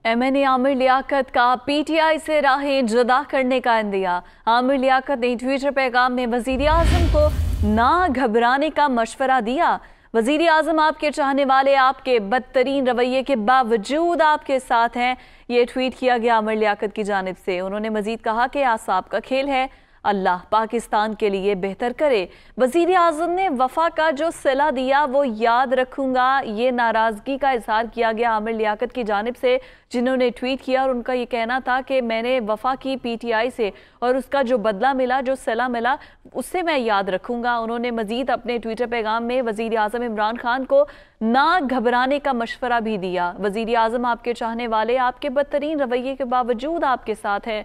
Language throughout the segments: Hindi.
MNA आमिर लियाकत का PTI से राहें जुदा करने का इंदिया। आमिर लियाकत ने ट्विटर पैगाम में वजीर आजम को ना घबराने का मशवरा दिया। वजीर आजम आपके चाहने वाले आपके बदतरीन रवैये के बावजूद आपके साथ हैं, ये ट्वीट किया गया आमिर लियाकत की जानिब से। उन्होंने मजीद कहा कि आसाब का खेल है, अल्लाह पाकिस्तान के लिए बेहतर करे। वजीर आजम ने वफा का जो सिला दिया वो याद रखूंगा, ये नाराजगी का इजहार किया गया आमिर लियाकत की जानिब से, जिन्होंने ट्वीट किया और उनका ये कहना था कि मैंने वफा की PTI से और उसका जो बदला मिला, जो सिला मिला, उससे मैं याद रखूंगा। उन्होंने मजीद अपने ट्विटर पैगाम में वजीर आजम इमरान खान को ना घबराने का मशवरा भी दिया। वजीर आजम आपके चाहने वाले आपके बदतरीन रवैये के बावजूद आपके साथ है।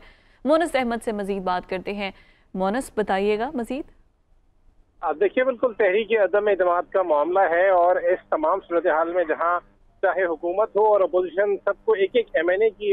मोनस अहमद से मजीद बात करते हैं। मोनस, बताइएगा मजीद। आप देखिए, बिल्कुल तहरीक अदम एतमाद का मामला है और इस तमाम सूरत हाल में जहाँ चाहे हुकूमत हो और अपोजिशन, सबको एक एक MNA की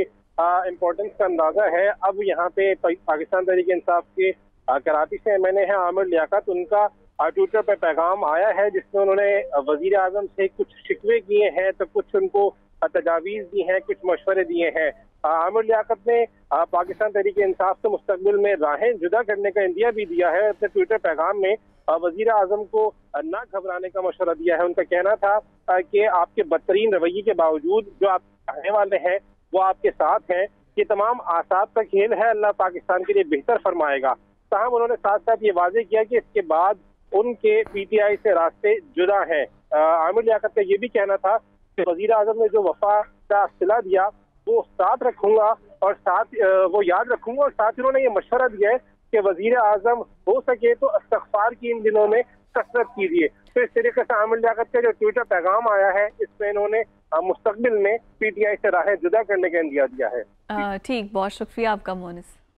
इम्पोर्टेंस का अंदाजा है। अब यहाँ पे पाकिस्तान तहरीक इंसाफ के कराची से MNA है आमिर लियाकत, उनका ट्विटर पे पैगाम आया है जिसमें उन्होंने वजीर आजम से कुछ शिकवे किए हैं, तो कुछ उनको तजावीज़ दी हैं, कुछ मशवरे दिए हैं। आमिर लियाकत ने पाकिस्तान तहरीक इंसाफ से मुस्तकबिल में राहें जुदा करने का इंदिया भी दिया है। अपने ट्विटर पैगाम में वजीर आजम को ना घबराने का मशवरा दिया है। उनका कहना था कि आपके बदतरीन रवैये के बावजूद जो आप चाहने वाले हैं वो आपके साथ हैं। ये तमाम आसाब का खेल है, अल्लाह पाकिस्तान के लिए बेहतर फरमाएगा। ताहम उन्होंने साथ साथ ये वाजे किया कि इसके बाद उनके PTI से रास्ते जुदा हैं। आमिर लियाकत का ये भी कहना था कि वजीर आजम ने जो वफा का सिला दिया वो साथ रखूंगा और साथ वो याद रखूंगा, और साथ उन्होंने ये मशवरा दिया है कि वजीर आजम हो सके तो इस्तग़फ़ार की इन दिनों में कसरत कीजिए। तो इस तरीके से आमिर लियाकत का जो ट्विटर पैगाम आया है, इसमें इन्होंने मुस्तकबिल में PTI से राहें जुदा करने का इंदिया दिया है। ठीक, बहुत शुक्रिया आपका मोनिस।